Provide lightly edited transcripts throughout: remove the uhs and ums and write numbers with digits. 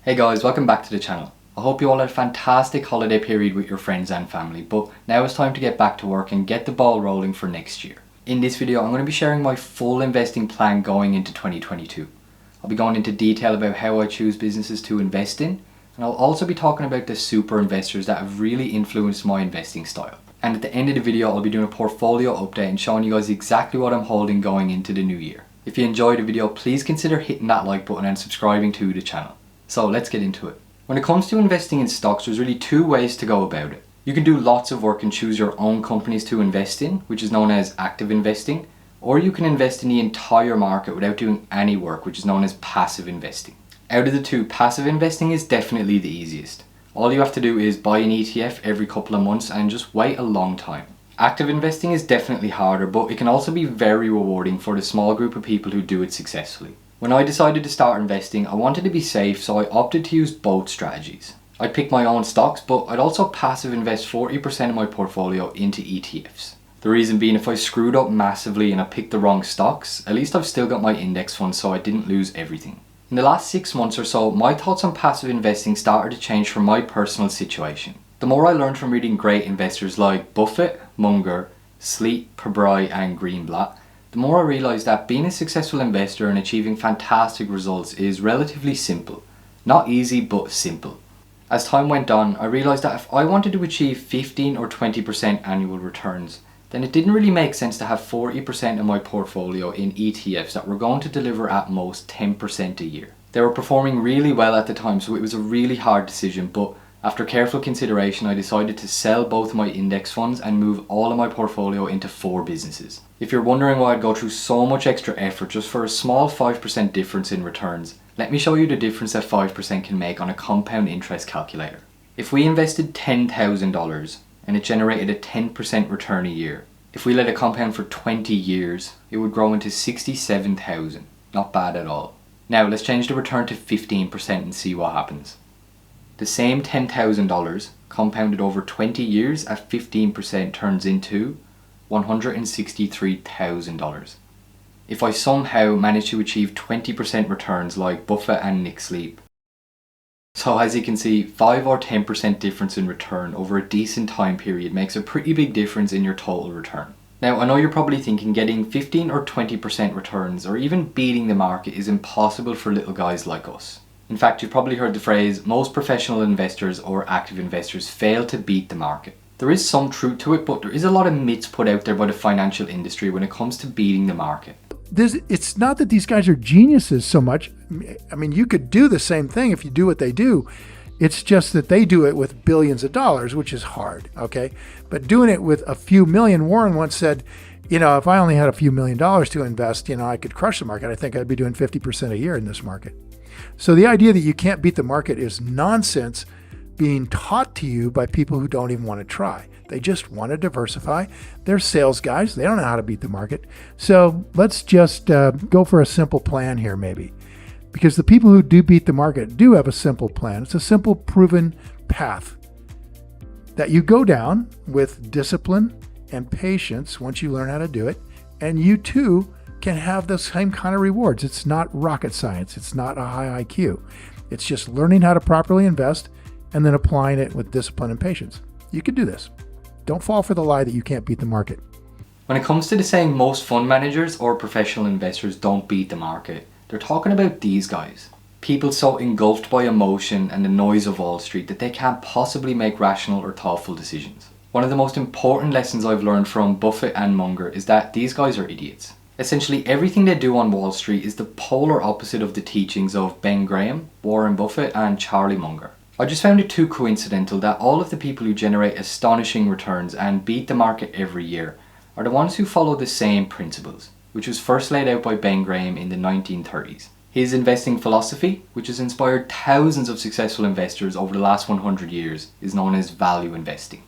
Hey guys, welcome back to the channel. I hope you all had a fantastic holiday period with your friends and family, but now it's time to get back to work and get the ball rolling for next year. In this video, I'm going to be sharing my full investing plan going into 2022. I'll be going into detail about how I choose businesses to invest in, and I'll also be talking about the super investors that have really influenced my investing style. And at the end of the video, I'll be doing a portfolio update and showing you guys exactly what I'm holding going into the new year. If you enjoyed the video, please consider hitting that like button and subscribing to the channel. So let's get into it. When it comes to investing in stocks, there's really two ways to go about it. You can do lots of work and choose your own companies to invest in, which is known as active investing, or you can invest in the entire market without doing any work, which is known as passive investing. Out of the two, passive investing is definitely the easiest. All you have to do is buy an ETF every couple of months and just wait a long time. Active investing is definitely harder, but it can also be very rewarding for the small group of people who do it successfully. When I decided to start investing, I wanted to be safe, so I opted to use both strategies. I'd pick my own stocks, but I'd also passive invest 40% of my portfolio into ETFs. The reason being, if I screwed up massively and I picked the wrong stocks, at least I've still got my index fund, so I didn't lose everything. In the last 6 months or so, my thoughts on passive investing started to change for my personal situation. The more I learned from reading great investors like Buffett, Munger, Sleep, Pabrai and Greenblatt, the more I realised that being a successful investor and achieving fantastic results is relatively simple. Not easy, but simple. As time went on, I realised that if I wanted to achieve 15 or 20% annual returns, then it didn't really make sense to have 40% of my portfolio in ETFs that were going to deliver at most 10% a year. They were performing really well at the time, so it was a really hard decision, but after careful consideration, I decided to sell both my index funds and move all of my portfolio into 4 businesses. If you're wondering why I'd go through so much extra effort just for a small 5% difference in returns, let me show you the difference that 5% can make on a compound interest calculator. If we invested $10,000 and it generated a 10% return a year, if we let it compound for 20 years, it would grow into $67,000. Not bad at all. Now let's change the return to 15% and see what happens. The same $10,000 compounded over 20 years at 15% turns into $163,000. If I somehow manage to achieve 20% returns like Buffett and Nick Sleep. So as you can see, 5 or 10% difference in return over a decent time period makes a pretty big difference in your total return. Now I know you're probably thinking getting 15 or 20% returns or even beating the market is impossible for little guys like us. In fact, you've probably heard the phrase, most professional investors or active investors fail to beat the market. There is some truth to it, but there is a lot of myths put out there by the financial industry when it comes to beating the market. It's not that these guys are geniuses so much. I mean, you could do the same thing if you do what they do. It's just that they do it with billions of dollars, which is hard, okay? But doing it with a few million, Warren once said, if I only had a few $1,000,000 to invest, I could crush the market. I think I'd be doing 50% a year in this market. So the idea that you can't beat the market is nonsense being taught to you by people who don't even want to try. They just want to diversify. They're sales guys. They don't know how to beat the market. So let's just go for a simple plan here maybe. Because the people who do beat the market do have a simple plan. It's a simple proven path that you go down with discipline and patience once you learn how to do it. And you too can have the same kind of rewards. It's not rocket science. It's not a high IQ. It's just learning how to properly invest and then applying it with discipline and patience. You can do this. Don't fall for the lie that you can't beat the market. When it comes to the saying most fund managers or professional investors don't beat the market, they're talking about these guys. People so engulfed by emotion and the noise of Wall Street that they can't possibly make rational or thoughtful decisions. One of the most important lessons I've learned from Buffett and Munger is that these guys are idiots. Essentially everything they do on Wall Street is the polar opposite of the teachings of Ben Graham, Warren Buffett and Charlie Munger. I just found it too coincidental that all of the people who generate astonishing returns and beat the market every year are the ones who follow the same principles, which was first laid out by Ben Graham in the 1930s. His investing philosophy, which has inspired thousands of successful investors over the last 100 years, is known as value investing.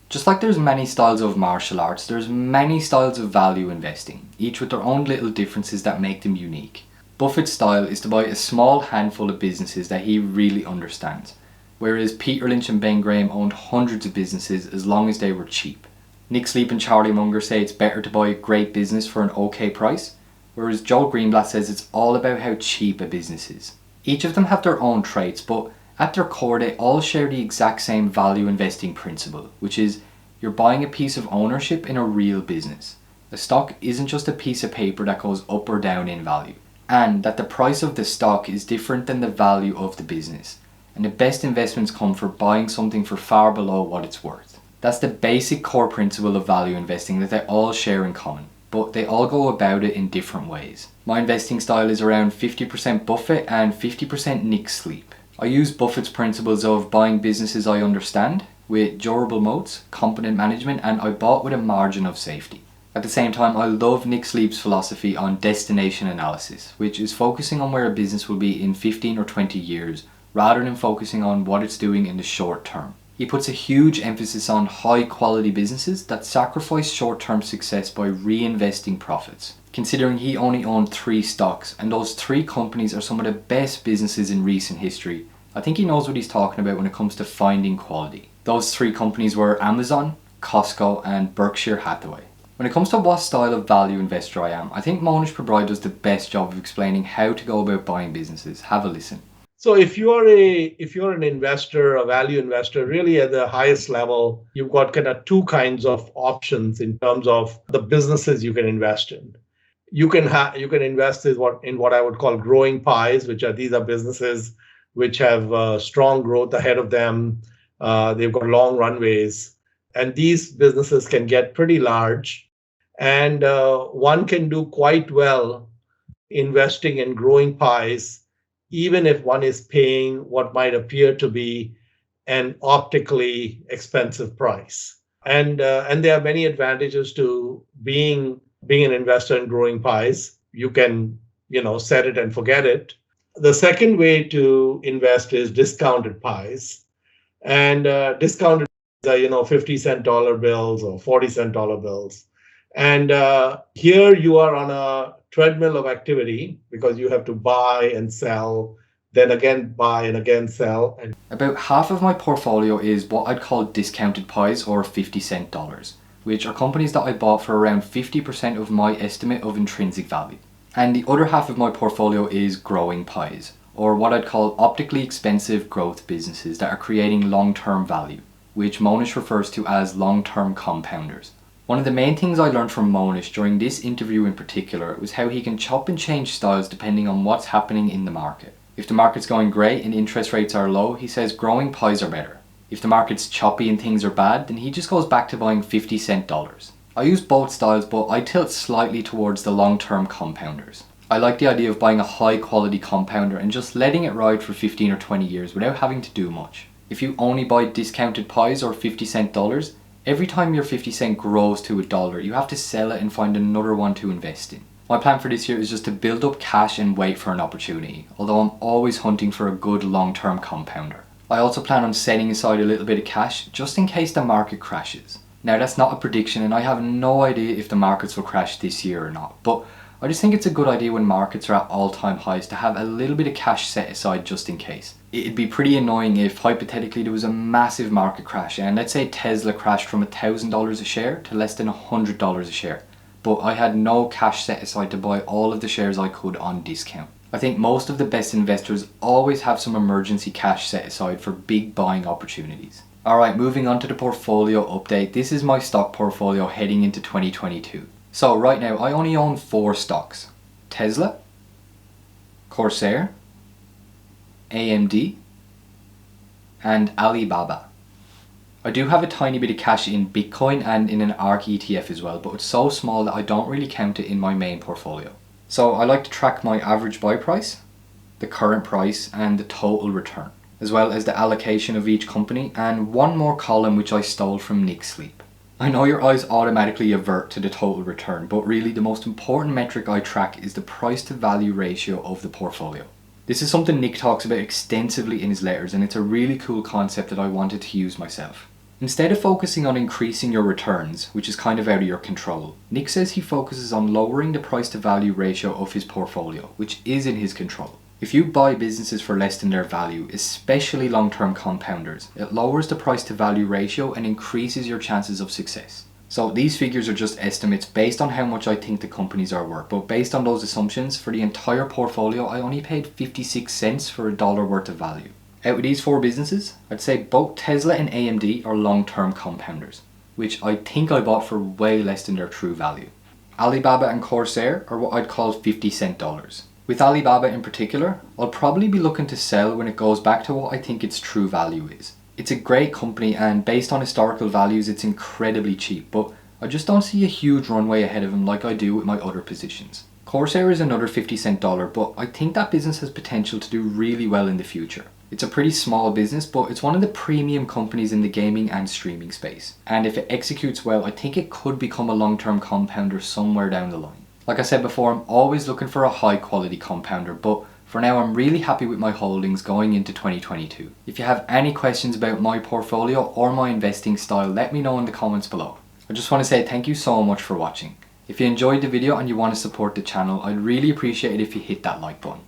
Just like there's many styles of martial arts, there's many styles of value investing, each with their own little differences that make them unique. Buffett's style is to buy a small handful of businesses that he really understands, whereas Peter Lynch and Ben Graham owned hundreds of businesses as long as they were cheap. Nick Sleep and Charlie Munger say it's better to buy a great business for an okay price, whereas Joel Greenblatt says it's all about how cheap a business is. Each of them have their own traits, but at their core they all share the exact same value investing principle, which is you're buying a piece of ownership in a real business. A stock isn't just a piece of paper that goes up or down in value, and that the price of the stock is different than the value of the business. And the best investments come for buying something for far below what it's worth. That's the basic core principle of value investing that they all share in common, but they all go about it in different ways. My investing style is around 50% Buffett and 50% Nick Sleep. I use Buffett's principles of buying businesses I understand, with durable moats, competent management, and I bought with a margin of safety. At the same time, I love Nick Sleep's philosophy on destination analysis, which is focusing on where a business will be in 15 or 20 years, rather than focusing on what it's doing in the short term. He puts a huge emphasis on high quality businesses that sacrifice short-term success by reinvesting profits. Considering he only owned 3 stocks, and those 3 companies are some of the best businesses in recent history, I think he knows what he's talking about when it comes to finding quality. Those 3 companies were Amazon, Costco, and Berkshire Hathaway. When it comes to what style of value investor I am, I think Mohnish Pabrai does the best job of explaining how to go about buying businesses. Have a listen. So if you're an investor, a value investor, really at the highest level, you've got kind of 2 kinds of options in terms of the businesses you can invest in. You can invest in what I would call growing pies, these are businesses which have strong growth ahead of them. They've got long runways, and these businesses can get pretty large, and one can do quite well investing in growing pies, even if one is paying what might appear to be an optically expensive price. And there are many advantages to being an investor in growing pies. You can, set it and forget it. The second way to invest is discounted pies. And discounted pies are, 50-cent dollar bills or 40-cent dollar bills. And here you are on a treadmill of activity because you have to buy and sell, then again buy and again sell. And about half of my portfolio is what I'd call discounted pies or 50-cent dollars, which are companies that I bought for around 50% of my estimate of intrinsic value. And the other half of my portfolio is growing pies, or what I'd call optically expensive growth businesses that are creating long-term value, which Mohnish refers to as long-term compounders. One of the main things I learned from Mohnish during this interview in particular was how he can chop and change styles depending on what's happening in the market. If the market's going great and interest rates are low, he says growing pies are better. If the market's choppy and things are bad, then he just goes back to buying 50-cent dollars. I use both styles, but I tilt slightly towards the long-term compounders. I like the idea of buying a high quality compounder and just letting it ride for 15 or 20 years without having to do much. If you only buy discounted pies or 50-cent dollars, every time your 50 cent grows to $1, you have to sell it and find another one to invest in. My plan for this year is just to build up cash and wait for an opportunity, although I'm always hunting for a good long-term compounder. I also plan on setting aside a little bit of cash just in case the market crashes. Now that's not a prediction and I have no idea if the markets will crash this year or not, but I just think it's a good idea when markets are at all-time highs to have a little bit of cash set aside just in case. It'd be pretty annoying if hypothetically there was a massive market crash and let's say Tesla crashed from $1,000 a share to less than $100 a share, but I had no cash set aside to buy all of the shares I could on discount. I think most of the best investors always have some emergency cash set aside for big buying opportunities. Alright, moving on to the portfolio update. This is my stock portfolio heading into 2022. So right now I only own 4 stocks: Tesla, Corsair, AMD, and Alibaba. I do have a tiny bit of cash in Bitcoin and in an ARK ETF as well, but it's so small that I don't really count it in my main portfolio. So I like to track my average buy price, the current price, and the total return, as well as the allocation of each company, and one more column which I stole from Nick Sleep. I know your eyes automatically avert to the total return, but really the most important metric I track is the price to value ratio of the portfolio. This is something Nick talks about extensively in his letters, and it's a really cool concept that I wanted to use myself. Instead of focusing on increasing your returns, which is kind of out of your control, Nick says he focuses on lowering the price to value ratio of his portfolio, which is in his control. If you buy businesses for less than their value, especially long-term compounders, it lowers the price to value ratio and increases your chances of success. So these figures are just estimates based on how much I think the companies are worth, but based on those assumptions, for the entire portfolio I only paid 56 cents for a dollar worth of value. Out of these 4 businesses, I'd say both Tesla and AMD are long-term compounders, which I think I bought for way less than their true value. Alibaba and Corsair are what I'd call 50-cent dollars. With Alibaba in particular, I'll probably be looking to sell when it goes back to what I think its true value is. It's a great company, and based on historical values it's incredibly cheap, but I just don't see a huge runway ahead of them like I do with my other positions. Corsair is another 50-cent dollar, but I think that business has potential to do really well in the future. It's a pretty small business, but it's one of the premium companies in the gaming and streaming space. And if it executes well, I think it could become a long-term compounder somewhere down the line. Like I said before, I'm always looking for a high quality compounder, but for now I'm really happy with my holdings going into 2022. If you have any questions about my portfolio or my investing style, let me know in the comments below. I just want to say thank you so much for watching. If you enjoyed the video and you want to support the channel, I'd really appreciate it if you hit that like button.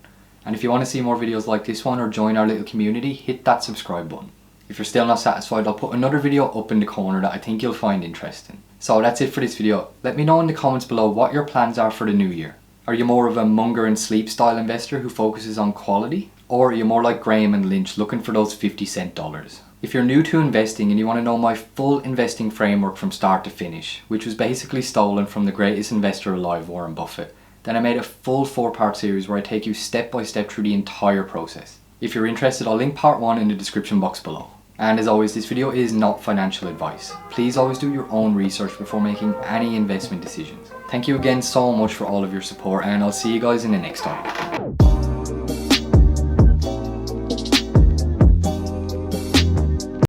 And if you want to see more videos like this one or join our little community, hit that subscribe button. If you're still not satisfied, I'll put another video up in the corner that I think you'll find interesting. So that's it for this video. Let me know in the comments below what your plans are for the new year. Are you more of a Munger and Sleep style investor who focuses on quality? Or are you more like Graham and Lynch looking for those 50-cent dollars? If you're new to investing and you want to know my full investing framework from start to finish, which was basically stolen from the greatest investor alive, Warren Buffett, then I made a full 4-part series where I take you step by step through the entire process. If you're interested, I'll link part 1 in the description box below. And as always, this video is not financial advice. Please always do your own research before making any investment decisions. Thank you again so much for all of your support, and I'll see you guys in the next time.